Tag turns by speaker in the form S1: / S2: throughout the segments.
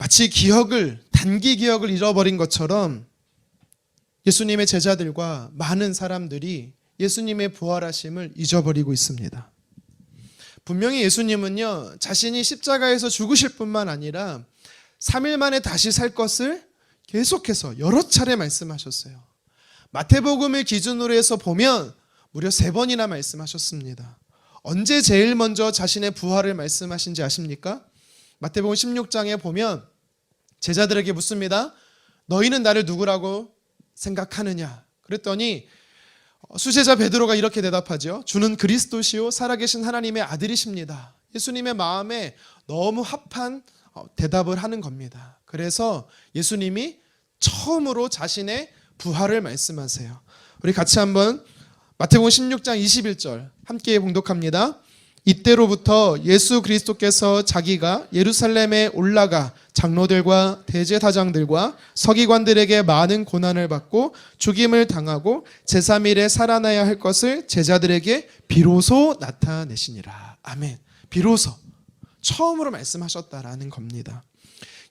S1: 마치 단기 기억을 잃어버린 것처럼 예수님의 제자들과 많은 사람들이 예수님의 부활하심을 잊어버리고 있습니다. 분명히 예수님은요, 자신이 십자가에서 죽으실 뿐만 아니라 3일 만에 다시 살 것을 계속해서 여러 차례 말씀하셨어요. 마태복음을 기준으로 해서 보면 무려 3번이나 말씀하셨습니다. 언제 제일 먼저 자신의 부활을 말씀하신지 아십니까? 마태복음 16장에 보면 제자들에게 묻습니다. 너희는 나를 누구라고 생각하느냐? 그랬더니 수제자 베드로가 이렇게 대답하죠. 주는 그리스도시요 살아계신 하나님의 아들이십니다. 예수님의 마음에 너무 합한 대답을 하는 겁니다. 그래서 예수님이 처음으로 자신의 부활을 말씀하세요. 우리 같이 한번 마태복음 16장 21절 함께 봉독합니다. 이때로부터 예수 그리스도께서 자기가 예루살렘에 올라가 장로들과 대제사장들과 서기관들에게 많은 고난을 받고 죽임을 당하고 제3일에 살아나야 할 것을 제자들에게 비로소 나타내시니라. 아멘. 비로소 처음으로 말씀하셨다라는 겁니다.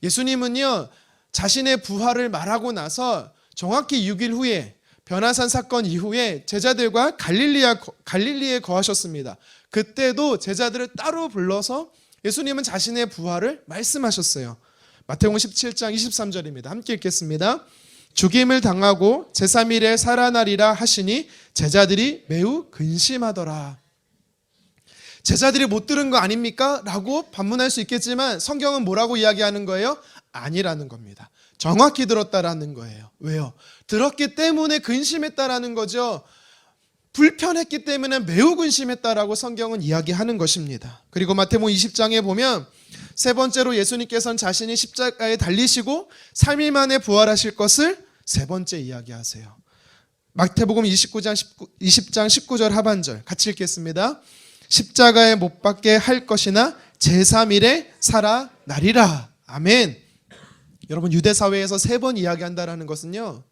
S1: 예수님은요, 자신의 부활을 말하고 나서 정확히 6일 후에 변화산 사건 이후에 제자들과 갈릴리에 거하셨습니다. 그때도 제자들을 따로 불러서 예수님은 자신의 부활을 말씀하셨어요. 마태복음 17장 23절입니다. 함께 읽겠습니다. 죽임을 당하고 제3일에 살아나리라 하시니 제자들이 매우 근심하더라. 제자들이 못 들은 거 아닙니까? 라고 반문할 수 있겠지만 성경은 뭐라고 이야기하는 거예요? 아니라는 겁니다. 정확히 들었다라는 거예요. 왜요? 들었기 때문에 근심했다라는 거죠. 불편했기 때문에 매우 근심했다라고 성경은 이야기하는 것입니다. 그리고 마태복음 20장에 보면 세 번째로 예수님께서는 자신이 십자가에 달리시고 3일 만에 부활하실 것을 세 번째 이야기하세요. 마태복음 20장 19절 하반절 같이 읽겠습니다. 십자가에 못 박게 할 것이나 제3일에 살아나리라. 아멘. 여러분, 유대사회에서 3번 이야기한다는 것은요,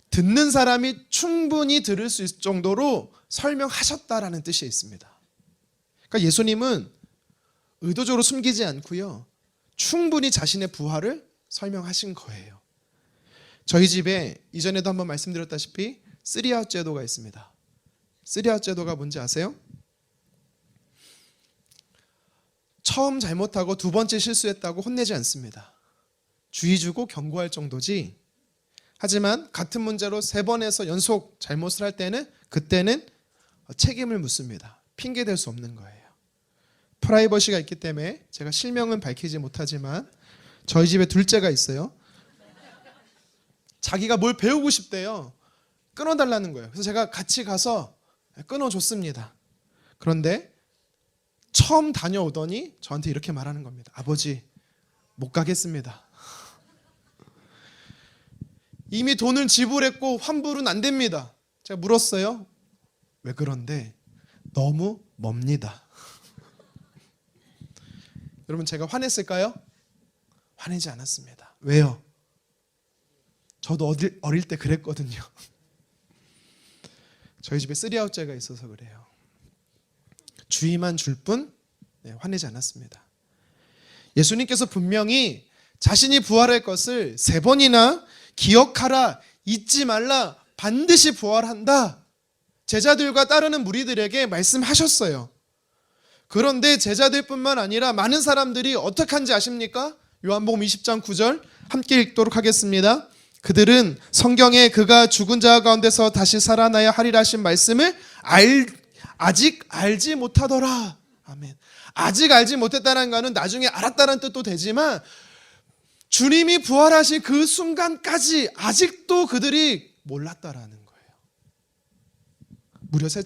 S1: 듣는 사람이 충분히 들을 수 있을 정도로 설명하셨다라는 뜻이 있습니다. 그러니까 예수님은 의도적으로 숨기지 않고요, 충분히 자신의 부활을 설명하신 거예요. 저희 집에 이전에도 한번 말씀드렸다시피 3아웃 제도가 있습니다. 3아웃 제도가 뭔지 아세요? 처음 잘못하고 두 번째 실수했다고 혼내지 않습니다. 주의 주고 경고할 정도지. 하지만 같은 문제로 3번에서 연속 잘못을 할 때는 그때는 책임을 묻습니다. 핑계댈 수 없는 거예요. 프라이버시가 있기 때문에 제가 실명은 밝히지 못하지만 저희 집에 둘째가 있어요. 자기가 뭘 배우고 싶대요. 끊어달라는 거예요. 그래서 제가 같이 가서 끊어줬습니다. 그런데 처음 다녀오더니 저한테 이렇게 말하는 겁니다. 아버지, 못 가겠습니다. 이미 돈을 지불했고 환불은 안 됩니다. 제가 물었어요. 왜 그런데? 너무 멉니다. 여러분, 제가 화냈을까요? 화내지 않았습니다. 왜요? 저도 어릴 때 그랬거든요. 저희 집에 3아웃제가 있어서 그래요. 주의만 줄 뿐 화내지 않았습니다. 예수님께서 분명히 자신이 부활할 것을 3번이나 기억하라, 잊지 말라, 반드시 부활한다, 제자들과 따르는 무리들에게 말씀하셨어요. 그런데 제자들뿐만 아니라 많은 사람들이 어떻게 한지 아십니까? 요한복음 20장 9절 함께 읽도록 하겠습니다. 그들은 성경에 그가 죽은 자 가운데서 다시 살아나야 하리라 하신 말씀을 아직 알지 못하더라. 아멘. 아직 알지 못했다는 것은 나중에 알았다는 뜻도 되지만 주님이 부활하신 그 순간까지 아직도 그들이 몰랐다라는 거예요. 무려 세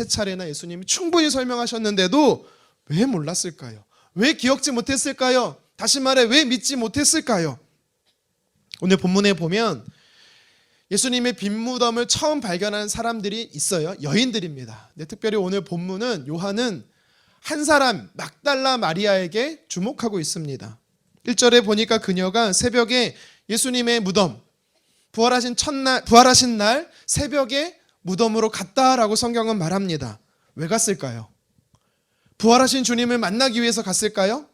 S1: 차례나 예수님이 충분히 설명하셨는데도 왜 몰랐을까요? 왜 기억지 못했을까요? 다시 말해, 왜 믿지 못했을까요? 오늘 본문에 보면 예수님의 빈 무덤을 처음 발견한 사람들이 있어요. 여인들입니다. 근데 특별히 오늘 본문은 요한은 한 사람, 막달라 마리아에게 주목하고 있습니다. 1절에 보니까 그녀가 새벽에 예수님의 무덤, 부활하신 날 새벽에 무덤으로 갔다라고 성경은 말합니다. 왜 갔을까요? 부활하신 주님을 만나기 위해서 갔을까요?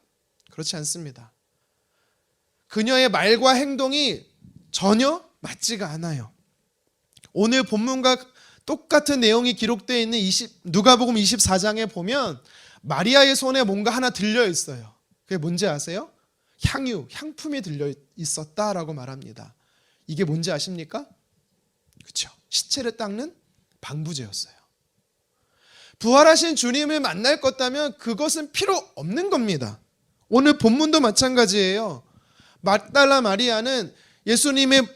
S1: 그렇지 않습니다. 그녀의 말과 행동이 전혀 맞지가 않아요. 오늘 본문과 똑같은 내용이 기록되어 있는 누가복음 24장에 보면 마리아의 손에 뭔가 하나 들려 있어요. 그게 뭔지 아세요? 향품이 들려 있었다라고 말합니다. 이게 뭔지 아십니까? 그렇죠. 시체를 닦는 방부제였어요. 부활하신 주님을 만날 것다면 그것은 필요 없는 겁니다. 오늘 본문도 마찬가지예요. 막달라 마리아는 예수님의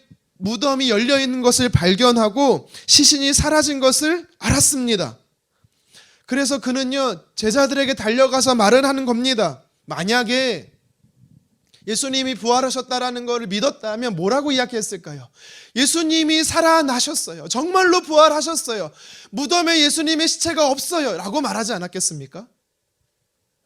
S1: 무덤이 열려 있는 것을 발견하고 시신이 사라진 것을 알았습니다. 그래서 그는요, 제자들에게 달려가서 말을 하는 겁니다. 만약에 예수님이 부활하셨다라는 것을 믿었다면 뭐라고 이야기했을까요? 예수님이 살아나셨어요. 정말로 부활하셨어요. 무덤에 예수님의 시체가 없어요. 라고 말하지 않았겠습니까?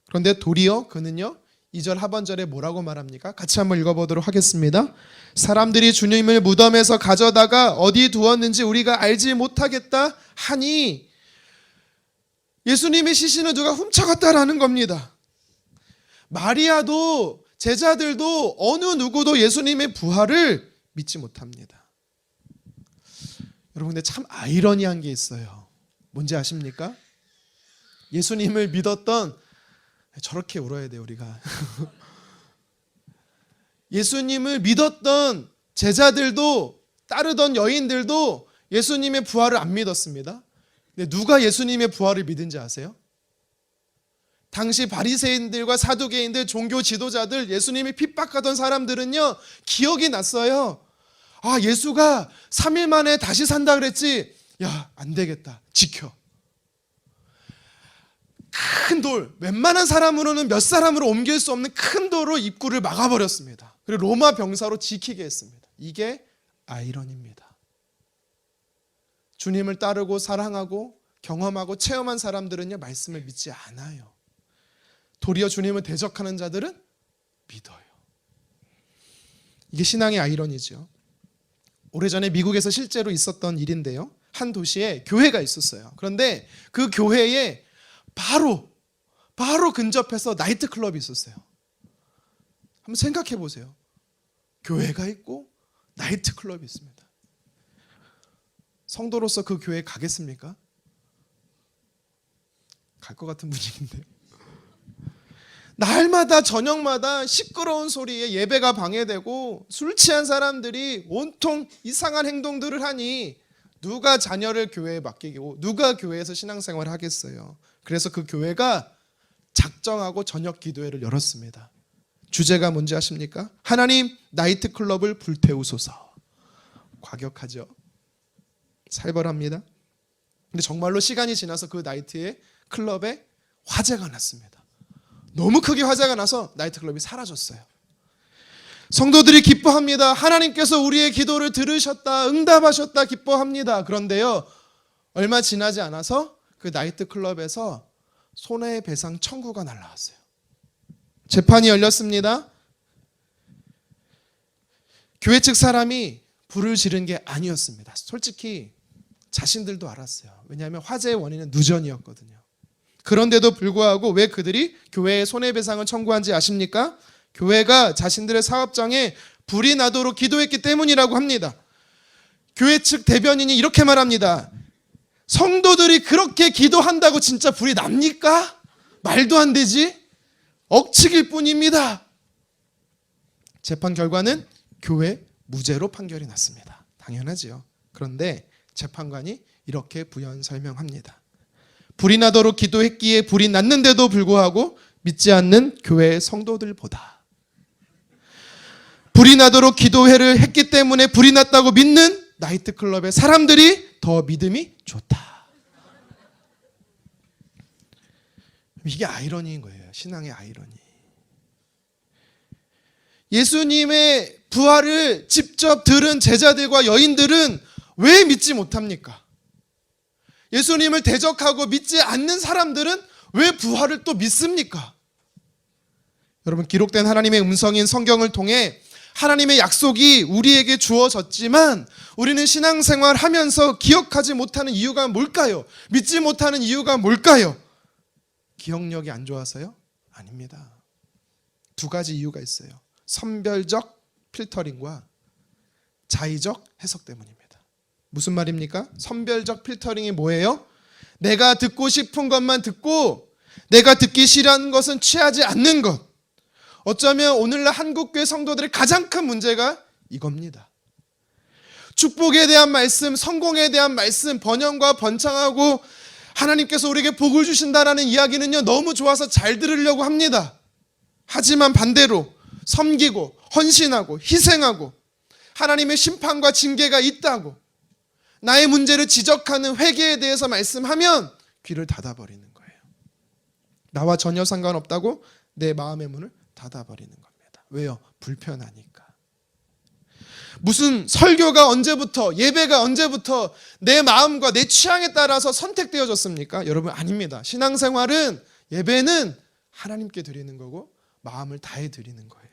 S1: 그런데 도리어 그는요, 2절 하반절에 뭐라고 말합니까? 같이 한번 읽어보도록 하겠습니다. 사람들이 주님을 무덤에서 가져다가 어디 두었는지 우리가 알지 못하겠다 하니 예수님의 시신을 누가 훔쳐갔다라는 겁니다. 마리아도 제자들도 어느 누구도 예수님의 부활을 믿지 못합니다. 여러분, 근데 참 아이러니한 게 있어요. 뭔지 아십니까? 예수님을 믿었던, 저렇게 울어야 돼요 우리가. 예수님을 믿었던 제자들도 따르던 여인들도 예수님의 부활을 안 믿었습니다. 근데 누가 예수님의 부활을 믿은지 아세요? 당시 바리새인들과 사두개인들, 종교 지도자들, 예수님이 핍박하던 사람들은요, 기억이 났어요. 아, 예수가 3일 만에 다시 산다 그랬지. 야, 안 되겠다. 지켜. 큰 돌, 웬만한 사람으로는 몇 사람으로 옮길 수 없는 큰 돌로 입구를 막아버렸습니다. 그리고 로마 병사로 지키게 했습니다. 이게 아이러니입니다. 주님을 따르고 사랑하고 경험하고 체험한 사람들은요, 말씀을 믿지 않아요. 도리어 주님을 대적하는 자들은 믿어요. 이게 신앙의 아이러니죠. 오래전에 미국에서 실제로 있었던 일인데요. 한 도시에 교회가 있었어요. 그런데 그 교회에 바로 근접해서 나이트클럽이 있었어요. 한번 생각해 보세요. 교회가 있고 나이트클럽이 있습니다. 성도로서 그 교회에 가겠습니까? 갈 것 같은 분위기인데요. 날마다 저녁마다 시끄러운 소리에 예배가 방해되고 술 취한 사람들이 온통 이상한 행동들을 하니 누가 자녀를 교회에 맡기고 누가 교회에서 신앙생활을 하겠어요. 그래서 그 교회가 작정하고 저녁 기도회를 열었습니다. 주제가 뭔지 아십니까? 하나님, 나이트클럽을 불태우소서. 과격하죠. 살벌합니다. 근데 정말로 시간이 지나서 그 나이트의 클럽에 화재가 났습니다. 너무 크게 화재가 나서 나이트클럽이 사라졌어요. 성도들이 기뻐합니다. 하나님께서 우리의 기도를 들으셨다, 응답하셨다, 기뻐합니다. 그런데요, 얼마 지나지 않아서 그 나이트클럽에서 손해배상 청구가 날라왔어요. 재판이 열렸습니다. 교회 측 사람이 불을 지른 게 아니었습니다. 솔직히 자신들도 알았어요. 왜냐하면 화재의 원인은 누전이었거든요. 그런데도 불구하고 왜 그들이 교회에 손해배상을 청구한지 아십니까? 교회가 자신들의 사업장에 불이 나도록 기도했기 때문이라고 합니다. 교회 측 대변인이 이렇게 말합니다. 성도들이 그렇게 기도한다고 진짜 불이 납니까? 말도 안 되지? 억측일 뿐입니다. 재판 결과는 교회 무죄로 판결이 났습니다. 당연하지요. 그런데 재판관이 이렇게 부연 설명합니다. 불이 나도록 기도했기에 불이 났는데도 불구하고 믿지 않는 교회의 성도들보다 불이 나도록 기도회를 했기 때문에 불이 났다고 믿는 나이트클럽의 사람들이 더 믿음이 좋다. 이게 아이러니인 거예요. 신앙의 아이러니. 예수님의 부활을 직접 들은 제자들과 여인들은 왜 믿지 못합니까? 예수님을 대적하고 믿지 않는 사람들은 왜 부활을 또 믿습니까? 여러분, 기록된 하나님의 음성인 성경을 통해 하나님의 약속이 우리에게 주어졌지만 우리는 신앙생활 하면서 기억하지 못하는 이유가 뭘까요? 믿지 못하는 이유가 뭘까요? 기억력이 안 좋아서요? 아닙니다. 두 가지 이유가 있어요. 선별적 필터링과 자의적 해석 때문입니다. 무슨 말입니까? 선별적 필터링이 뭐예요? 내가 듣고 싶은 것만 듣고 내가 듣기 싫어하는 것은 취하지 않는 것. 어쩌면 오늘날 한국교회 성도들의 가장 큰 문제가 이겁니다. 축복에 대한 말씀, 성공에 대한 말씀, 번영과 번창하고 하나님께서 우리에게 복을 주신다라는 이야기는요, 너무 좋아서 잘 들으려고 합니다. 하지만 반대로 섬기고 헌신하고 희생하고 하나님의 심판과 징계가 있다고 나의 문제를 지적하는 회개에 대해서 말씀하면 귀를 닫아버리는 거예요. 나와 전혀 상관없다고 내 마음의 문을 닫아버리는 겁니다. 왜요? 불편하니까. 무슨 설교가 언제부터, 예배가 언제부터 내 마음과 내 취향에 따라서 선택되어졌습니까? 여러분, 아닙니다. 신앙생활은, 예배는 하나님께 드리는 거고 마음을 다해 드리는 거예요.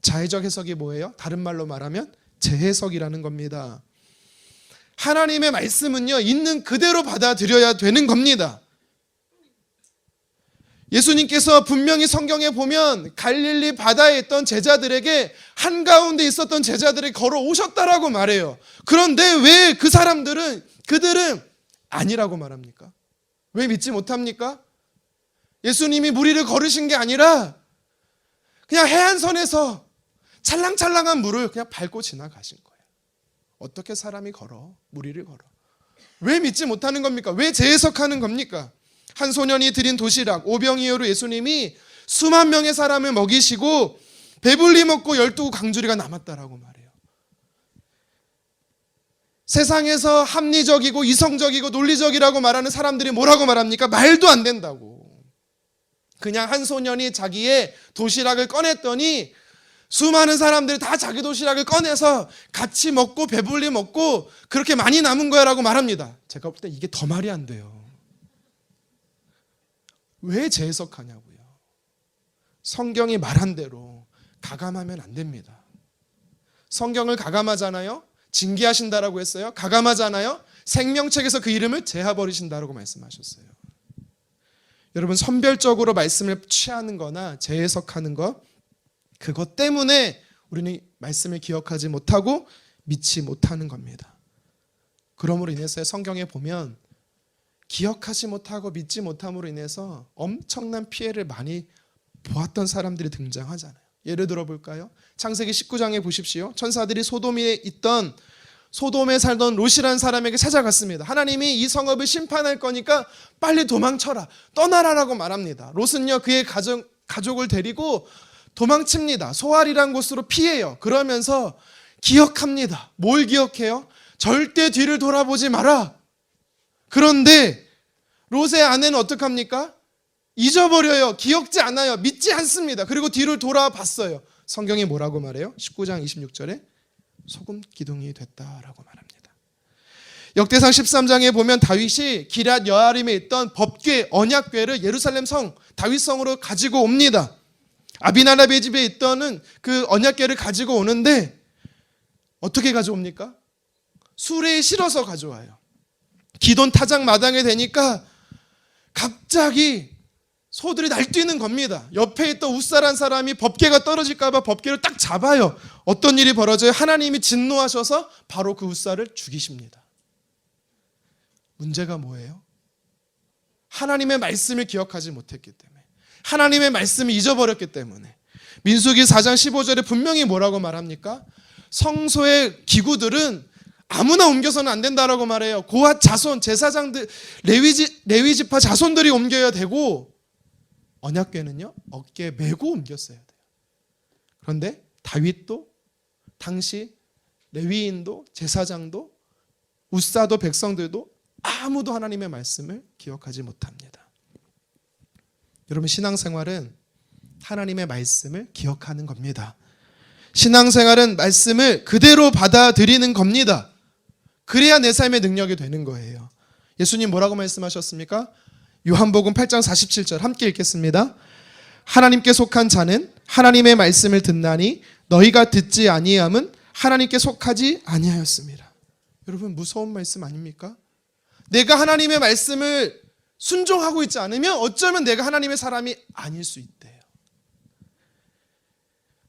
S1: 자의적 해석이 뭐예요? 다른 말로 말하면 재해석이라는 겁니다. 하나님의 말씀은요, 있는 그대로 받아들여야 되는 겁니다. 예수님께서 분명히 성경에 보면 갈릴리 바다에 있던 제자들에게 한가운데 있었던 제자들에게 걸어오셨다라고 말해요. 그런데 왜 그들은 아니라고 말합니까? 왜 믿지 못합니까? 예수님이 무리를 걸으신 게 아니라 그냥 해안선에서 찰랑찰랑한 물을 그냥 밟고 지나가신 거예요. 어떻게 사람이 걸어? 무리를 걸어. 왜 믿지 못하는 겁니까? 왜 재해석하는 겁니까? 한 소년이 드린 도시락, 오병이어로 예수님이 수만 명의 사람을 먹이시고 배불리 먹고 12강주리가 남았다라고 말해요. 세상에서 합리적이고 이성적이고 논리적이라고 말하는 사람들이 뭐라고 말합니까? 말도 안 된다고. 그냥 한 소년이 자기의 도시락을 꺼냈더니 수많은 사람들이 다 자기 도시락을 꺼내서 같이 먹고 배불리 먹고 그렇게 많이 남은 거야 라고 말합니다. 제가 볼 때 이게 더 말이 안 돼요. 왜 재해석하냐고요. 성경이 말한 대로 가감하면 안 됩니다. 성경을 가감하잖아요. 징계하신다라고 했어요. 가감하잖아요. 생명책에서 그 이름을 제하버리신다라고 말씀하셨어요. 여러분, 선별적으로 말씀을 취하는 거나 재해석하는 것, 그것 때문에 우리는 말씀을 기억하지 못하고 믿지 못하는 겁니다. 그러므로 인해서 성경에 보면 기억하지 못하고 믿지 못함으로 인해서 엄청난 피해를 많이 보았던 사람들이 등장하잖아요. 예를 들어 볼까요? 창세기 19장에 보십시오. 천사들이 소돔에 살던 롯이라는 사람에게 찾아갔습니다. 하나님이 이 성읍을 심판할 거니까 빨리 도망쳐라, 떠나라라고 말합니다. 롯은요, 그의 가족을 데리고 도망칩니다. 소알이라는 곳으로 피해요. 그러면서 기억합니다. 뭘 기억해요? 절대 뒤를 돌아보지 마라. 그런데 롯의 아내는 어떡합니까? 잊어버려요. 기억지 않아요. 믿지 않습니다. 그리고 뒤를 돌아봤어요. 성경이 뭐라고 말해요? 19장 26절에 소금 기둥이 됐다라고 말합니다. 역대상 13장에 보면 다윗이 기럇 여아림에 있던 법궤, 언약궤를 예루살렘 성, 다윗성으로 가지고 옵니다. 아비나답의 집에 있던 그 언약궤를 가지고 오는데 어떻게 가져옵니까? 수레에 실어서 가져와요. 기돈 타작 마당에 되니까 갑자기 소들이 날뛰는 겁니다. 옆에 있던 웃사란 사람이 법궤가 떨어질까 봐 법궤를 딱 잡아요. 어떤 일이 벌어져요? 하나님이 진노하셔서 바로 그 웃사를 죽이십니다. 문제가 뭐예요? 하나님의 말씀을 기억하지 못했기 때문에, 하나님의 말씀을 잊어버렸기 때문에. 민수기 4장 15절에 분명히 뭐라고 말합니까? 성소의 기구들은 아무나 옮겨서는 안 된다라고 말해요. 고핫 자손, 제사장들, 레위지파 자손들이 옮겨야 되고, 언약궤는요, 어깨에 메고 옮겼어야 돼요. 그런데 다윗도, 당시 레위인도, 제사장도, 웃사도, 백성들도 아무도 하나님의 말씀을 기억하지 못합니다. 여러분, 신앙생활은 하나님의 말씀을 기억하는 겁니다. 신앙생활은 말씀을 그대로 받아들이는 겁니다. 그래야 내 삶의 능력이 되는 거예요. 예수님 뭐라고 말씀하셨습니까? 요한복음 8장 47절 함께 읽겠습니다. 하나님께 속한 자는 하나님의 말씀을 듣나니 너희가 듣지 아니함은 하나님께 속하지 아니하였습니다. 여러분, 무서운 말씀 아닙니까? 내가 하나님의 말씀을 순종하고 있지 않으면 어쩌면 내가 하나님의 사람이 아닐 수 있대요.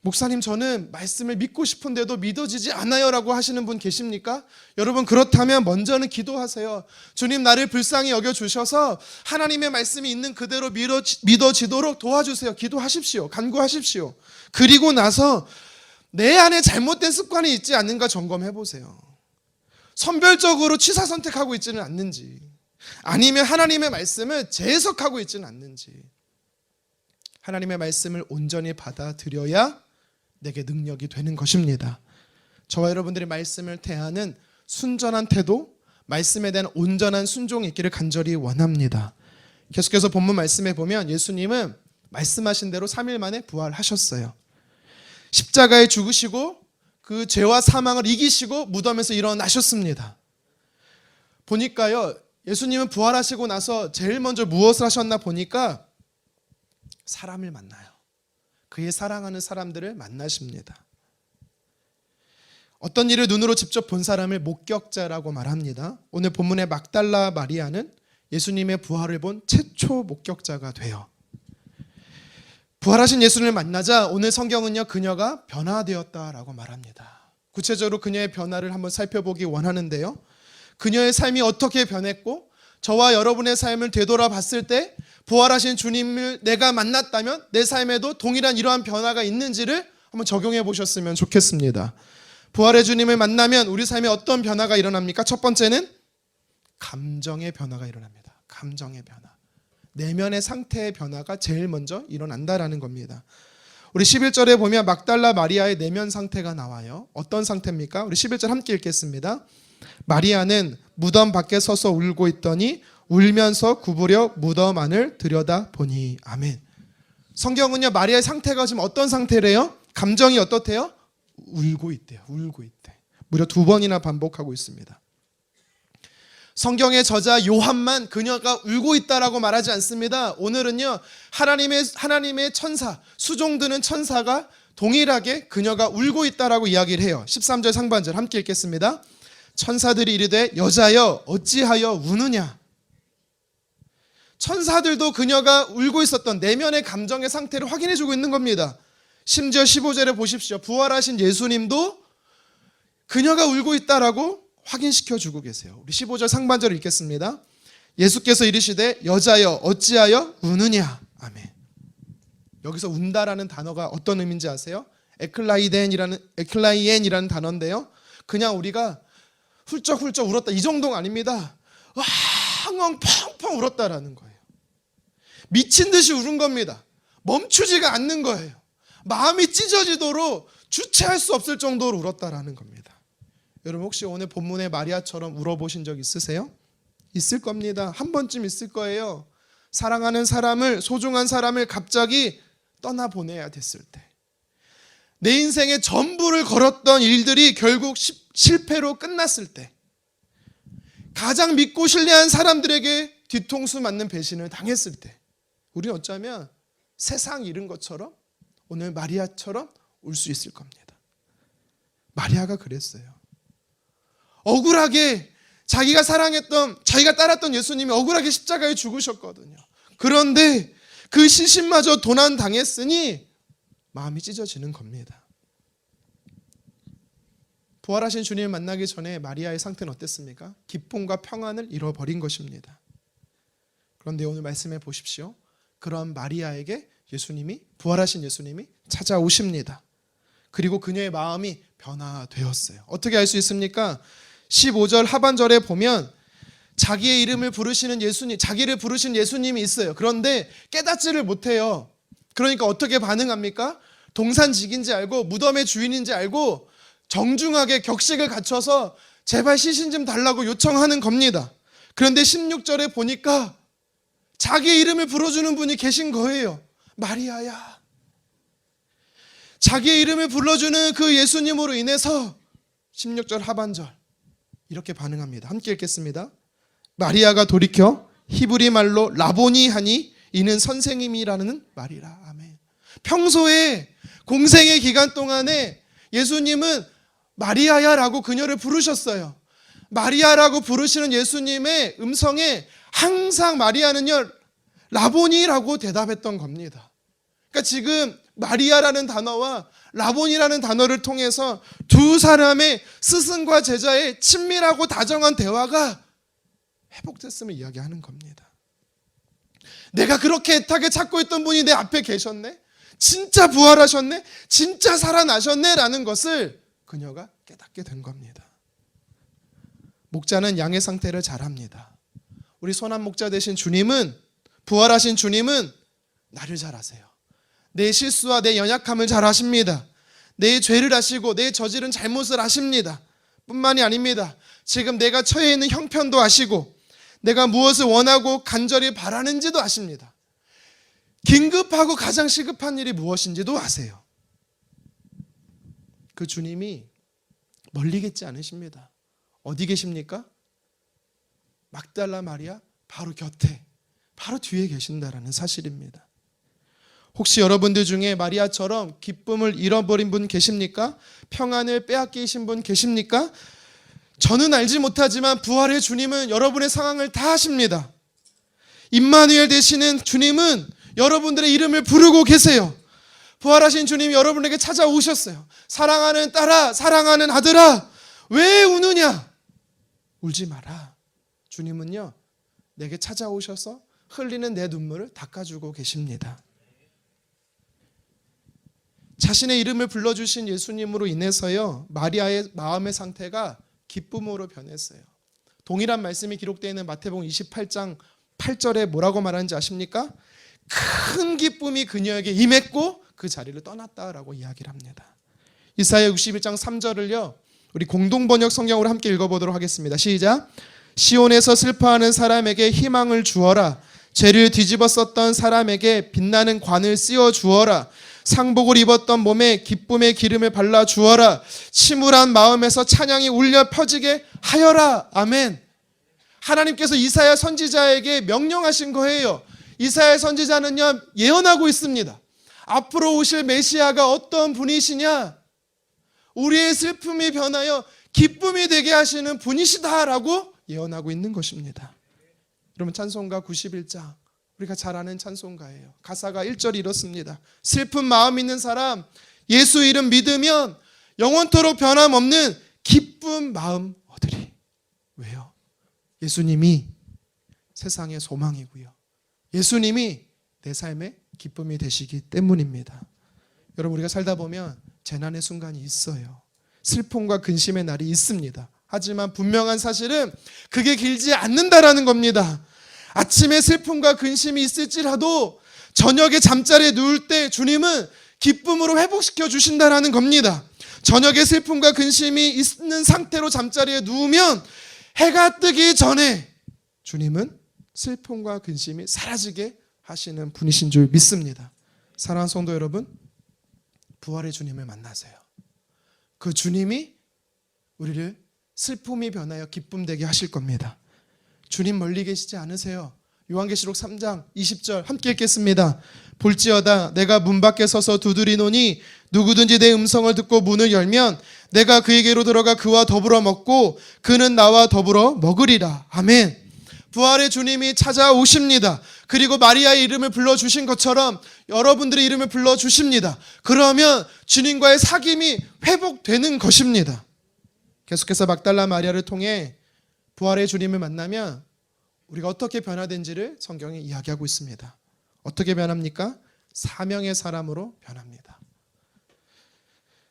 S1: 목사님, 저는 말씀을 믿고 싶은데도 믿어지지 않아요 라고 하시는 분 계십니까? 여러분, 그렇다면 먼저는 기도하세요. 주님, 나를 불쌍히 여겨주셔서 하나님의 말씀이 있는 그대로 믿어지도록 도와주세요. 기도하십시오. 간구하십시오. 그리고 나서 내 안에 잘못된 습관이 있지 않는가 점검해 보세요. 선별적으로 취사 선택하고 있지는 않는지, 아니면 하나님의 말씀을 재해석하고 있지는 않는지. 하나님의 말씀을 온전히 받아들여야 내게 능력이 되는 것입니다. 저와 여러분들이 말씀을 대하는 순전한 태도, 말씀에 대한 온전한 순종이 있기를 간절히 원합니다. 계속해서 본문 말씀에 보면 예수님은 말씀하신 대로 3일 만에 부활하셨어요. 십자가에 죽으시고 그 죄와 사망을 이기시고 무덤에서 일어나셨습니다. 보니까요, 예수님은 부활하시고 나서 제일 먼저 무엇을 하셨나 보니까 사람을 만나요. 그의 사랑하는 사람들을 만나십니다. 어떤 일을 눈으로 직접 본 사람을 목격자라고 말합니다. 오늘 본문의 막달라 마리아는 예수님의 부활을 본 최초 목격자가 돼요. 부활하신 예수님을 만나자 오늘 성경은요, 그녀가 변화되었다라고 말합니다. 구체적으로 그녀의 변화를 한번 살펴보기 원하는데요, 그녀의 삶이 어떻게 변했고 저와 여러분의 삶을 되돌아봤을 때 부활하신 주님을 내가 만났다면 내 삶에도 동일한 이러한 변화가 있는지를 한번 적용해 보셨으면 좋겠습니다. 부활의 주님을 만나면 우리 삶에 어떤 변화가 일어납니까? 첫 번째는 감정의 변화가 일어납니다. 감정의 변화. 내면의 상태의 변화가 제일 먼저 일어난다라는 겁니다. 우리 11절에 보면 막달라 마리아의 내면 상태가 나와요. 어떤 상태입니까? 우리 11절 함께 읽겠습니다. 마리아는 무덤 밖에 서서 울고 있더니 울면서 구부려 무덤 안을 들여다보니. 아멘. 성경은요, 마리아의 상태가 지금 어떤 상태래요? 감정이 어떻대요? 울고 있대요. 울고 있대. 무려 2번이나 반복하고 있습니다. 성경의 저자 요한만 그녀가 울고 있다라고 말하지 않습니다. 오늘은요, 하나님의 천사, 수종드는 천사가 동일하게 그녀가 울고 있다라고 이야기를 해요. 13절 상반절 함께 읽겠습니다. 천사들이 이르되 여자여 어찌하여 우느냐. 천사들도 그녀가 울고 있었던 내면의 감정의 상태를 확인해주고 있는 겁니다. 심지어 15절에 보십시오. 부활하신 예수님도 그녀가 울고 있다라고 확인시켜주고 계세요. 우리 15절 상반절을 읽겠습니다. 예수께서 이르시되 여자여 어찌하여 우느냐. 아멘. 여기서 운다라는 단어가 어떤 의미인지 아세요? 에클라이엔이라는 단어인데요, 그냥 우리가 훌쩍훌쩍 울었다 이 정도가 아닙니다. 왕왕 펑펑 울었다라는 거예요. 미친 듯이 울은 겁니다. 멈추지가 않는 거예요. 마음이 찢어지도록 주체할 수 없을 정도로 울었다라는 겁니다. 여러분, 혹시 오늘 본문의 마리아처럼 울어보신 적 있으세요? 있을 겁니다. 한 번쯤 있을 거예요. 사랑하는 사람을, 소중한 사람을 갑자기 떠나보내야 됐을 때, 내 인생의 전부를 걸었던 일들이 결국 실패로 끝났을 때, 가장 믿고 신뢰한 사람들에게 뒤통수 맞는 배신을 당했을 때, 우리는 어쩌면 세상 잃은 것처럼 오늘 마리아처럼 울 수 있을 겁니다. 마리아가 그랬어요. 억울하게 자기가 사랑했던, 자기가 따랐던 예수님이 억울하게 십자가에 죽으셨거든요. 그런데 그 시신마저 도난당했으니 마음이 찢어지는 겁니다. 부활하신 주님을 만나기 전에 마리아의 상태는 어땠습니까? 기쁨과 평안을 잃어버린 것입니다. 그런데 오늘 말씀해 보십시오. 그런 마리아에게 예수님이, 부활하신 예수님이 찾아오십니다. 그리고 그녀의 마음이 변화되었어요. 어떻게 알 수 있습니까? 15절 하반절에 보면 자기의 이름을 부르시는 예수님, 자기를 부르신 예수님이 있어요. 그런데 깨닫지를 못해요. 그러니까 어떻게 반응합니까? 동산직인지 알고 무덤의 주인인지 알고 정중하게 격식을 갖춰서 제발 시신 좀 달라고 요청하는 겁니다. 그런데 16절에 보니까 자기의 이름을 불러주는 분이 계신 거예요. 마리아야. 자기의 이름을 불러주는 그 예수님으로 인해서 16절 하반절 이렇게 반응합니다. 함께 읽겠습니다. 마리아가 돌이켜 히브리 말로 라보니 하니 이는 선생님이라는 말이라. 아멘. 평소에 공생의 기간 동안에 예수님은 마리아야라고 그녀를 부르셨어요. 마리아라고 부르시는 예수님의 음성에 항상 마리아는요 라보니라고 대답했던 겁니다. 그러니까 지금 마리아라는 단어와 라본이라는 단어를 통해서 두 사람의 스승과 제자의 친밀하고 다정한 대화가 회복됐음을 이야기하는 겁니다. 내가 그렇게 애타게 찾고 있던 분이 내 앞에 계셨네? 진짜 부활하셨네? 진짜 살아나셨네? 라는 것을 그녀가 깨닫게 된 겁니다. 목자는 양의 상태를 잘 압니다. 우리 손한 목자 되신 주님은, 부활하신 주님은 나를 잘 아세요. 내 실수와 내 연약함을 잘 아십니다. 내 죄를 아시고 내 저지른 잘못을 아십니다. 뿐만이 아닙니다. 지금 내가 처해 있는 형편도 아시고 내가 무엇을 원하고 간절히 바라는지도 아십니다. 긴급하고 가장 시급한 일이 무엇인지도 아세요. 그 주님이 멀리 계지 않으십니다. 어디 계십니까? 막달라 마리아 바로 곁에, 바로 뒤에 계신다라는 사실입니다. 혹시 여러분들 중에 마리아처럼 기쁨을 잃어버린 분 계십니까? 평안을 빼앗기신 분 계십니까? 저는 알지 못하지만 부활의 주님은 여러분의 상황을 다 아십니다. 임마누엘 되시는 주님은 여러분들의 이름을 부르고 계세요. 부활하신 주님이 여러분에게 찾아오셨어요. 사랑하는 딸아, 사랑하는 아들아, 왜 우느냐? 울지 마라. 주님은요, 내게 찾아오셔서 흘리는 내 눈물을 닦아주고 계십니다. 자신의 이름을 불러주신 예수님으로 인해서요, 마리아의 마음의 상태가 기쁨으로 변했어요. 동일한 말씀이 기록되어 있는 마태복음 28장 8절에 뭐라고 말하는지 아십니까? 큰 기쁨이 그녀에게 임했고 그 자리를 떠났다라고 이야기를 합니다. 이사야 61장 3절을요, 우리 공동번역 성경으로 함께 읽어보도록 하겠습니다. 시작. 시온에서 슬퍼하는 사람에게 희망을 주어라. 죄를 뒤집어 썼던 사람에게 빛나는 관을 씌워 주어라. 상복을 입었던 몸에 기쁨의 기름을 발라 주어라. 침울한 마음에서 찬양이 울려 퍼지게 하여라. 아멘. 하나님께서 이사야 선지자에게 명령하신 거예요. 이사야 선지자는요, 예언하고 있습니다. 앞으로 오실 메시아가 어떤 분이시냐? 우리의 슬픔이 변하여 기쁨이 되게 하시는 분이시다라고 예언하고 있는 것입니다. 여러분, 찬송가 91장, 우리가 잘 아는 찬송가예요. 가사가 1절이 이렇습니다. 슬픈 마음 있는 사람, 예수 이름 믿으면 영원토록 변함없는 기쁜 마음 얻으리. 왜요? 예수님이 세상의 소망이고요, 예수님이 내 삶의 기쁨이 되시기 때문입니다. 여러분, 우리가 살다 보면 재난의 순간이 있어요. 슬픔과 근심의 날이 있습니다. 하지만 분명한 사실은 그게 길지 않는다라는 겁니다. 아침에 슬픔과 근심이 있을지라도 저녁에 잠자리에 누울 때 주님은 기쁨으로 회복시켜 주신다라는 겁니다. 저녁에 슬픔과 근심이 있는 상태로 잠자리에 누우면 해가 뜨기 전에 주님은 슬픔과 근심이 사라지게 하시는 분이신 줄 믿습니다. 사랑하는 성도 여러분, 부활의 주님을 만나세요. 그 주님이 우리를 슬픔이 변하여 기쁨 되게 하실 겁니다. 주님 멀리 계시지 않으세요. 요한계시록 3장 20절 함께 읽겠습니다. 볼지어다 내가 문 밖에 서서 두드리노니 누구든지 내 음성을 듣고 문을 열면 내가 그에게로 들어가 그와 더불어 먹고 그는 나와 더불어 먹으리라. 아멘. 부활의 주님이 찾아오십니다. 그리고 마리아의 이름을 불러주신 것처럼 여러분들의 이름을 불러주십니다. 그러면 주님과의 사귐이 회복되는 것입니다. 계속해서 막달라 마리아를 통해 부활의 주님을 만나면 우리가 어떻게 변화된지를 성경이 이야기하고 있습니다. 어떻게 변합니까? 사명의 사람으로 변합니다.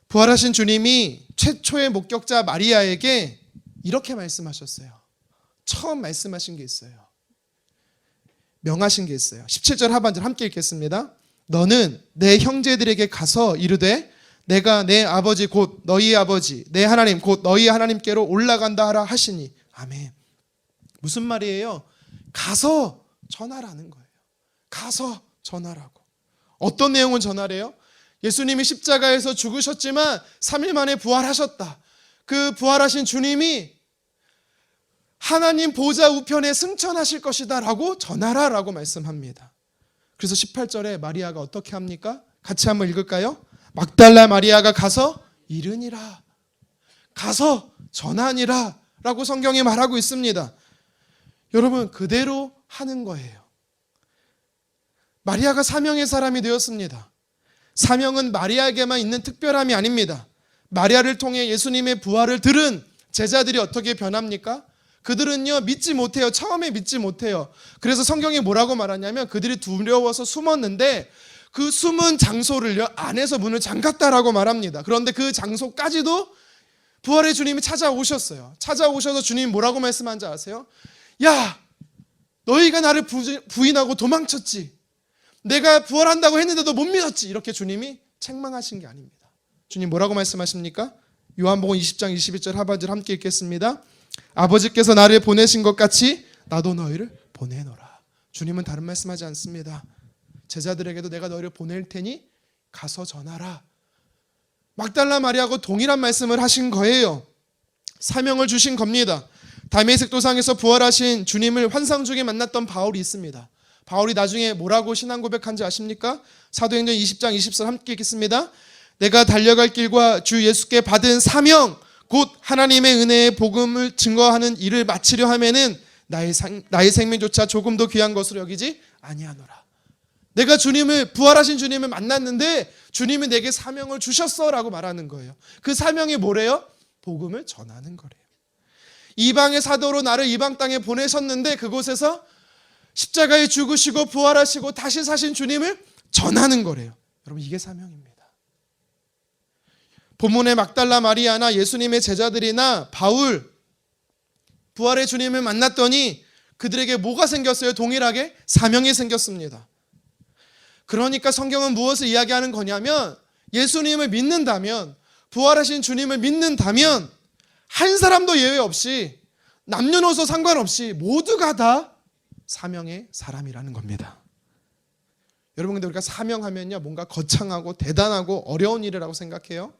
S1: 부활하신 주님이 최초의 목격자 마리아에게 이렇게 말씀하셨어요. 처음 말씀하신 게 있어요. 명하신 게 있어요. 17절 하반절 함께 읽겠습니다. 너는 내 형제들에게 가서 이르되 내가 내 아버지 곧 너희의 아버지 내 하나님 곧 너희의 하나님께로 올라간다 하라 하시니. 아멘. 무슨 말이에요? 가서 전하라는 거예요. 가서 전하라고. 어떤 내용을 전하래요? 예수님이 십자가에서 죽으셨지만 3일 만에 부활하셨다. 그 부활하신 주님이 하나님 보좌 우편에 승천하실 것이다 라고 전하라라고 말씀합니다. 그래서 18절에 마리아가 어떻게 합니까? 같이 한번 읽을까요? 막달라 마리아가 가서 이르니라, 가서 전하니라 라고 성경이 말하고 있습니다. 여러분, 그대로 하는 거예요. 마리아가 사명의 사람이 되었습니다. 사명은 마리아에게만 있는 특별함이 아닙니다. 마리아를 통해 예수님의 부활을 들은 제자들이 어떻게 변합니까? 그들은요, 믿지 못해요. 처음에 믿지 못해요. 그래서 성경이 뭐라고 말하냐면 그들이 두려워서 숨었는데 그 숨은 장소를요, 안에서 문을 잠갔다라고 말합니다. 그런데 그 장소까지도 부활의 주님이 찾아오셨어요. 찾아오셔서 주님이 뭐라고 말씀하는지 아세요? 야, 너희가 나를 부인하고 도망쳤지. 내가 부활한다고 했는데도 못 믿었지. 이렇게 주님이 책망하신 게 아닙니다. 주님 뭐라고 말씀하십니까? 요한복음 20장 21절 하반절 함께 읽겠습니다. 아버지께서 나를 보내신 것 같이 나도 너희를 보내노라. 주님은 다른 말씀하지 않습니다. 제자들에게도 내가 너희를 보낼 테니 가서 전하라. 막달라 마리아하고 동일한 말씀을 하신 거예요. 사명을 주신 겁니다. 다메섹 도상에서 부활하신 주님을 환상 중에 만났던 바울이 있습니다. 바울이 나중에 뭐라고 신앙 고백한지 아십니까? 사도행전 20장 20절 함께 읽겠습니다. 내가 달려갈 길과 주 예수께 받은 사명 곧 하나님의 은혜의 복음을 증거하는 일을 마치려 하면은 나의 생명조차 조금도 귀한 것으로 여기지 아니하노라. 내가 부활하신 주님을 만났는데 주님이 내게 사명을 주셨어라고 말하는 거예요. 그 사명이 뭐래요? 복음을 전하는 거래요. 이방의 사도로 나를 이방 땅에 보내셨는데 그곳에서 십자가에 죽으시고 부활하시고 다시 사신 주님을 전하는 거래요. 여러분, 이게 사명입니다. 본문의 막달라 마리아나 예수님의 제자들이나 바울, 부활의 주님을 만났더니 그들에게 뭐가 생겼어요? 동일하게 사명이 생겼습니다. 그러니까 성경은 무엇을 이야기하는 거냐면 예수님을 믿는다면, 부활하신 주님을 믿는다면 한 사람도 예외 없이 남녀노소 상관없이 모두가 다 사명의 사람이라는 겁니다. 여러분, 근데 우리가 사명하면요, 뭔가 거창하고 대단하고 어려운 일이라고 생각해요.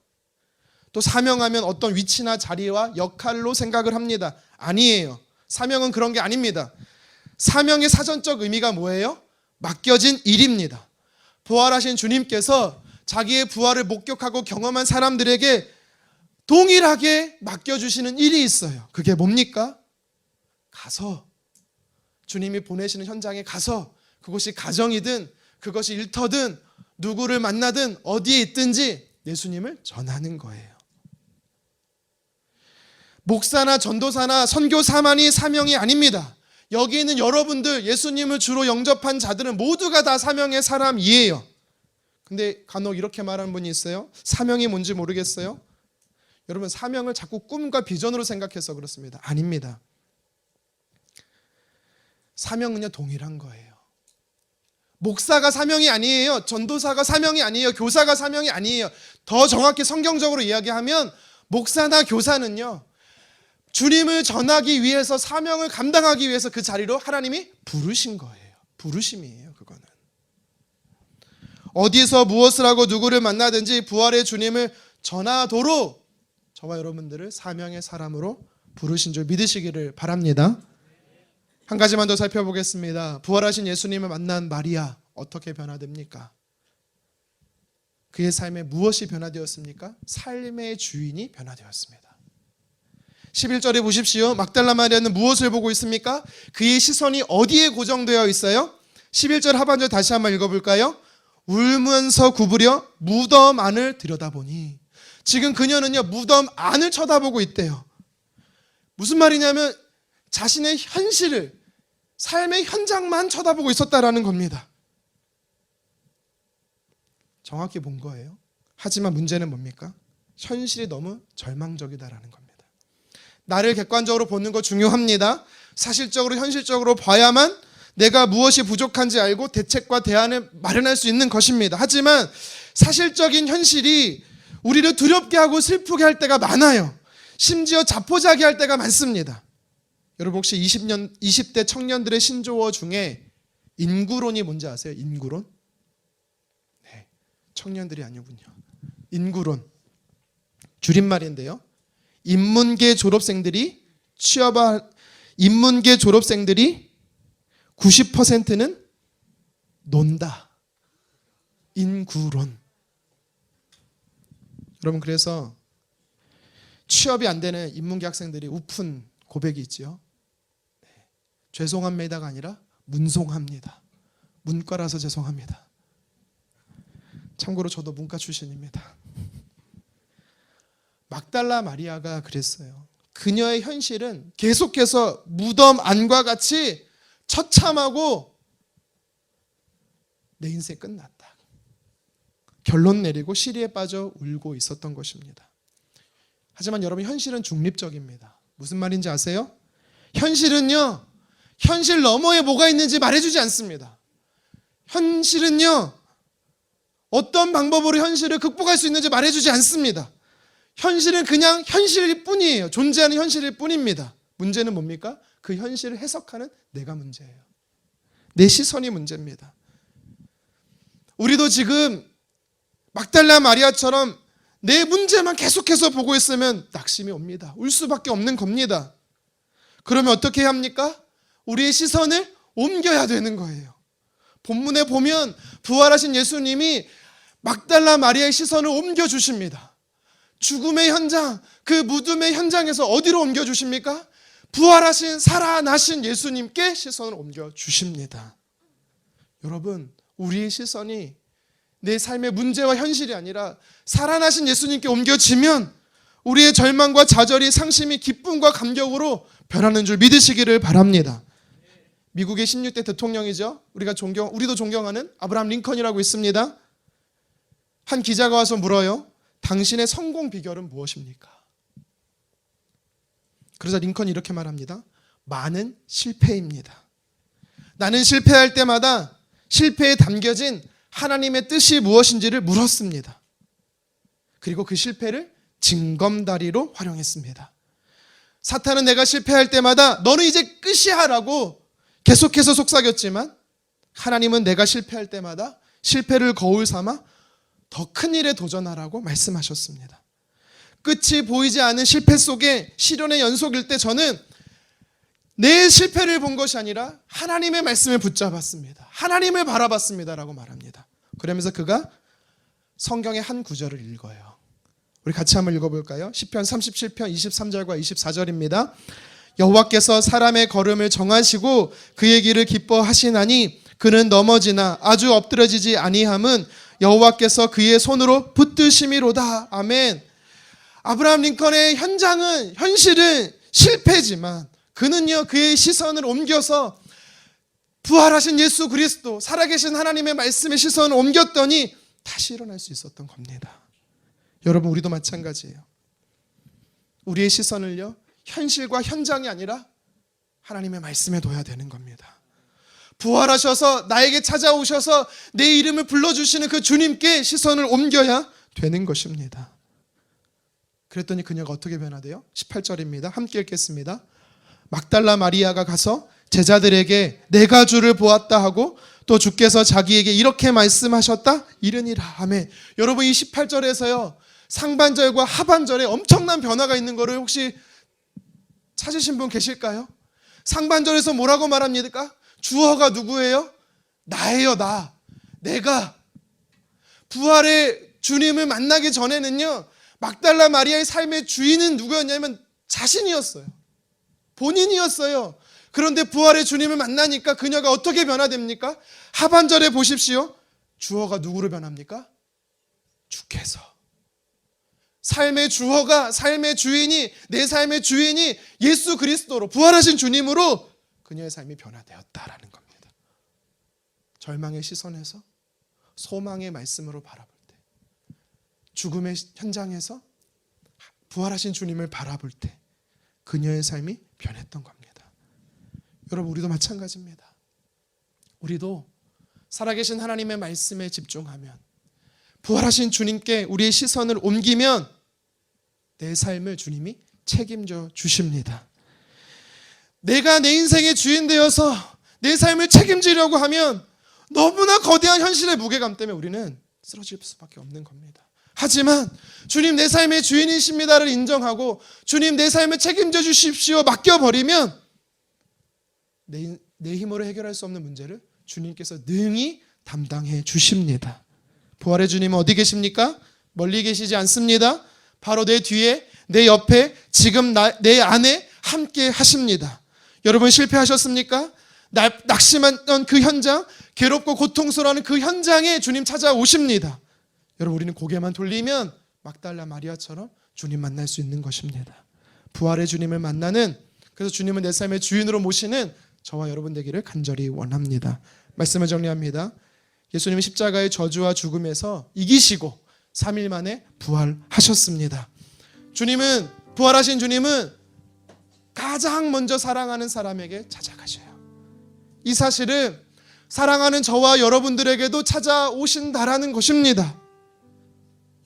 S1: 또 사명하면 어떤 위치나 자리와 역할로 생각을 합니다. 아니에요. 사명은 그런 게 아닙니다. 사명의 사전적 의미가 뭐예요? 맡겨진 일입니다. 부활하신 주님께서 자기의 부활을 목격하고 경험한 사람들에게 동일하게 맡겨주시는 일이 있어요. 그게 뭡니까? 가서, 주님이 보내시는 현장에 가서, 그곳이 가정이든 그것이 일터든 누구를 만나든 어디에 있든지 예수님을 전하는 거예요. 목사나 전도사나 선교사만이 사명이 아닙니다. 여기 있는 여러분들, 예수님을 주로 영접한 자들은 모두가 다 사명의 사람이에요. 근데 간혹 이렇게 말하는 분이 있어요. 사명이 뭔지 모르겠어요. 여러분, 사명을 자꾸 꿈과 비전으로 생각해서 그렇습니다. 아닙니다. 사명은요, 동일한 거예요. 목사가 사명이 아니에요. 전도사가 사명이 아니에요. 교사가 사명이 아니에요. 더 정확히 성경적으로 이야기하면 목사나 교사는요, 주님을 전하기 위해서, 사명을 감당하기 위해서 그 자리로 하나님이 부르신 거예요. 부르심이에요, 그거는. 어디서 무엇을 하고 누구를 만나든지 부활의 주님을 전하도록 저와 여러분들을 사명의 사람으로 부르신 줄 믿으시기를 바랍니다. 한 가지만 더 살펴보겠습니다. 부활하신 예수님을 만난 마리아, 어떻게 변화됩니까? 그의 삶에 무엇이 변화되었습니까? 삶의 주인이 변화되었습니다. 11절에 보십시오. 막달라 마리아는 무엇을 보고 있습니까? 그의 시선이 어디에 고정되어 있어요? 11절 하반절 다시 한번 읽어볼까요? 울면서 구부려 무덤 안을 들여다보니. 지금 그녀는요, 무덤 안을 쳐다보고 있대요. 무슨 말이냐면 자신의 현실을, 삶의 현장만 쳐다보고 있었다라는 겁니다. 정확히 본 거예요. 하지만 문제는 뭡니까? 현실이 너무 절망적이다라는 겁니다. 나를 객관적으로 보는 거 중요합니다. 사실적으로, 현실적으로 봐야만 내가 무엇이 부족한지 알고 대책과 대안을 마련할 수 있는 것입니다. 하지만 사실적인 현실이 우리를 두렵게 하고 슬프게 할 때가 많아요. 심지어 자포자기할 때가 많습니다. 여러분, 혹시 20대 청년들의 신조어 중에 인구론이 뭔지 아세요? 인구론? 네, 청년들이 아니군요. 인구론. 줄임말인데요. 인문계 졸업생들이 90%는 논다. 인구론. 여러분, 그래서 취업이 안 되는 인문계 학생들이 우픈 고백이 있죠. 네. 죄송합니다가 아니라 문송합니다. 문과라서 죄송합니다. 참고로 저도 문과 출신입니다. 막달라 마리아가 그랬어요. 그녀의 현실은 계속해서 무덤 안과 같이 처참하고 내 인생 끝났다. 결론 내리고 시리에 빠져 울고 있었던 것입니다. 하지만 여러분, 현실은 중립적입니다. 무슨 말인지 아세요? 현실은요, 현실 너머에 뭐가 있는지 말해주지 않습니다. 현실은요, 어떤 방법으로 현실을 극복할 수 있는지 말해주지 않습니다. 현실은 그냥 현실일 뿐이에요. 존재하는 현실일 뿐입니다. 문제는 뭡니까? 그 현실을 해석하는 내가 문제예요. 내 시선이 문제입니다. 우리도 지금 막달라 마리아처럼 내 문제만 계속해서 보고 있으면 낙심이 옵니다. 울 수밖에 없는 겁니다. 그러면 어떻게 해야 합니까? 우리의 시선을 옮겨야 되는 거예요. 본문에 보면 부활하신 예수님이 막달라 마리아의 시선을 옮겨주십니다. 죽음의 현장, 그 무덤의 현장에서 어디로 옮겨주십니까? 부활하신 살아나신 예수님께 시선을 옮겨주십니다. 여러분, 우리의 시선이 내 삶의 문제와 현실이 아니라 살아나신 예수님께 옮겨지면 우리의 절망과 좌절이 상심이 기쁨과 감격으로 변하는 줄 믿으시기를 바랍니다. 미국의 16대 대통령이죠. 우리도 존경하는 아브라함 링컨이라고 있습니다. 한 기자가 와서 물어요. 당신의 성공 비결은 무엇입니까? 그러자 링컨이 이렇게 말합니다. 많은 실패입니다. 나는 실패할 때마다 실패에 담겨진 하나님의 뜻이 무엇인지를 물었습니다. 그리고 그 실패를 징검다리로 활용했습니다. 사탄은 내가 실패할 때마다 너는 이제 끝이야 라고 계속해서 속삭였지만, 하나님은 내가 실패할 때마다 실패를 거울 삼아 더 큰 일에 도전하라고 말씀하셨습니다. 끝이 보이지 않은 실패 속에 시련의 연속일 때 저는 내 실패를 본 것이 아니라 하나님의 말씀을 붙잡았습니다. 하나님을 바라봤습니다 라고 말합니다. 그러면서 그가 성경의 한 구절을 읽어요. 우리 같이 한번 읽어볼까요? 시편 37편 23절과 24절입니다. 여호와께서 사람의 걸음을 정하시고 그의 길을 기뻐하시나니 그는 넘어지나 아주 엎드러지지 아니함은 여호와께서 그의 손으로 붙드심이로다. 아멘. 아브라함 링컨의 현실은 실패지만 그는요, 그의 시선을 옮겨서 부활하신 예수 그리스도, 살아계신 하나님의 말씀의 시선을 옮겼더니 다시 일어날 수 있었던 겁니다. 여러분, 우리도 마찬가지예요. 우리의 시선을요, 현실과 현장이 아니라 하나님의 말씀에 둬야 되는 겁니다. 부활하셔서 나에게 찾아오셔서 내 이름을 불러주시는 그 주님께 시선을 옮겨야 되는 것입니다. 그랬더니 그녀가 어떻게 변화돼요? 18절입니다. 함께 읽겠습니다. 막달라 마리아가 가서 제자들에게 내가 주를 보았다 하고 또 주께서 자기에게 이렇게 말씀하셨다 이르니라. 아멘. 여러분, 이 18절에서요, 상반절과 하반절에 엄청난 변화가 있는 것을 혹시 찾으신 분 계실까요? 상반절에서 뭐라고 말합니까? 주어가 누구예요? 나예요. 내가. 부활의 주님을 만나기 전에는요, 막달라 마리아의 삶의 주인은 누구였냐면 자신이었어요. 본인이었어요. 그런데 부활의 주님을 만나니까 그녀가 어떻게 변화됩니까? 하반절에 보십시오. 주어가 누구로 변합니까? 주께서. 삶의 주어가, 삶의 주인이, 내 삶의 주인이 예수 그리스도로, 부활하신 주님으로 그녀의 삶이 변화되었다라는 겁니다. 절망의 시선에서 소망의 말씀으로 바라볼 때, 죽음의 현장에서 부활하신 주님을 바라볼 때 그녀의 삶이 변했던 겁니다. 여러분, 우리도 마찬가지입니다. 우리도 살아계신 하나님의 말씀에 집중하면, 부활하신 주님께 우리의 시선을 옮기면 내 삶을 주님이 책임져 주십니다. 내가 내 인생의 주인 되어서 내 삶을 책임지려고 하면 너무나 거대한 현실의 무게감 때문에 우리는 쓰러질 수밖에 없는 겁니다. 하지만 주님 내 삶의 주인이십니다를 인정하고 주님 내 삶을 책임져 주십시오 맡겨버리면 내 힘으로 해결할 수 없는 문제를 주님께서 능히 담당해 주십니다. 부활의 주님은 어디 계십니까? 멀리 계시지 않습니다. 바로 내 뒤에, 내 옆에, 지금 내 안에 함께 하십니다. 여러분, 실패하셨습니까? 낙심했던 그 현장, 괴롭고 고통스러워하는 그 현장에 주님 찾아오십니다. 여러분, 우리는 고개만 돌리면 막달라 마리아처럼 주님 만날 수 있는 것입니다. 부활의 주님을 만나는, 그래서 주님을 내 삶의 주인으로 모시는 저와 여러분 되기를 간절히 원합니다. 말씀을 정리합니다. 예수님은 십자가의 저주와 죽음에서 이기시고 3일 만에 부활하셨습니다. 주님은, 부활하신 주님은 가장 먼저 사랑하는 사람에게 찾아가셔요. 이 사실은 사랑하는 저와 여러분들에게도 찾아오신다라는 것입니다.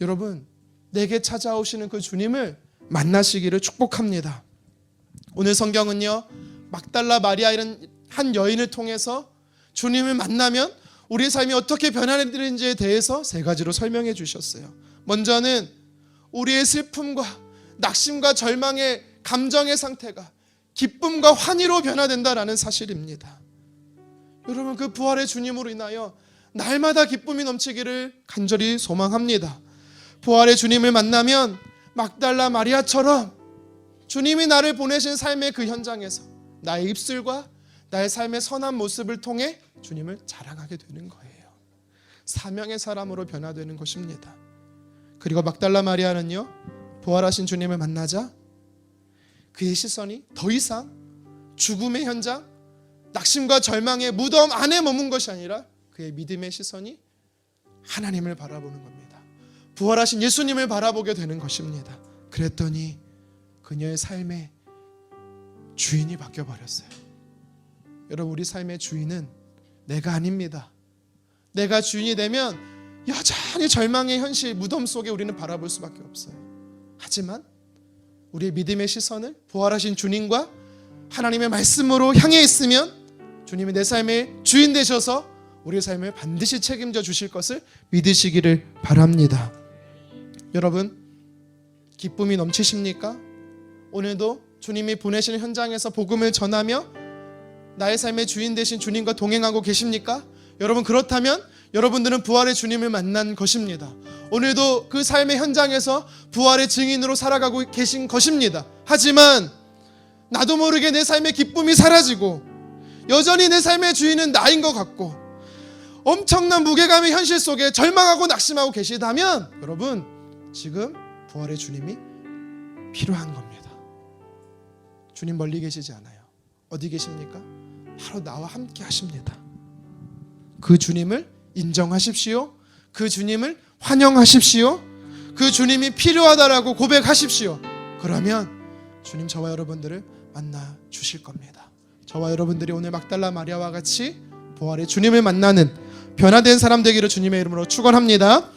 S1: 여러분, 내게 찾아오시는 그 주님을 만나시기를 축복합니다. 오늘 성경은요, 막달라 마리아라는 한 여인을 통해서 주님을 만나면 우리의 삶이 어떻게 변화되는지에 대해서 3가지로 설명해 주셨어요. 먼저는 우리의 슬픔과 낙심과 절망의 감정의 상태가 기쁨과 환희로 변화된다라는 사실입니다. 여러분, 그 부활의 주님으로 인하여 날마다 기쁨이 넘치기를 간절히 소망합니다. 부활의 주님을 만나면 막달라 마리아처럼 주님이 나를 보내신 삶의 그 현장에서 나의 입술과 나의 삶의 선한 모습을 통해 주님을 자랑하게 되는 거예요. 사명의 사람으로 변화되는 것입니다. 그리고 막달라 마리아는요, 부활하신 주님을 만나자 그의 시선이 더 이상 죽음의 현장, 낙심과 절망의 무덤 안에 머문 것이 아니라 그의 믿음의 시선이 하나님을 바라보는 겁니다. 부활하신 예수님을 바라보게 되는 것입니다. 그랬더니 그녀의 삶의 주인이 바뀌어버렸어요. 여러분, 우리 삶의 주인은 내가 아닙니다. 내가 주인이 되면 여전히 절망의 현실, 무덤 속에 우리는 바라볼 수밖에 없어요. 하지만 우리의 믿음의 시선을 부활하신 주님과 하나님의 말씀으로 향해 있으면 주님이 내 삶의 주인 되셔서 우리의 삶을 반드시 책임져 주실 것을 믿으시기를 바랍니다. 여러분, 기쁨이 넘치십니까? 오늘도 주님이 보내시는 현장에서 복음을 전하며 나의 삶의 주인 되신 주님과 동행하고 계십니까? 여러분, 그렇다면 여러분들은 부활의 주님을 만난 것입니다. 오늘도 그 삶의 현장에서 부활의 증인으로 살아가고 계신 것입니다. 하지만 나도 모르게 내 삶의 기쁨이 사라지고 여전히 내 삶의 주인은 나인 것 같고 엄청난 무게감의 현실 속에 절망하고 낙심하고 계시다면 여러분, 지금 부활의 주님이 필요한 겁니다. 주님 멀리 계시지 않아요. 어디 계십니까? 바로 나와 함께 하십니다. 그 주님을 인정하십시오. 그 주님을 환영하십시오. 그 주님이 필요하다라고 고백하십시오. 그러면 주님 저와 여러분들을 만나 주실 겁니다. 저와 여러분들이 오늘 막달라 마리아와 같이 부활의 주님을 만나는 변화된 사람 되기를 주님의 이름으로 축원합니다.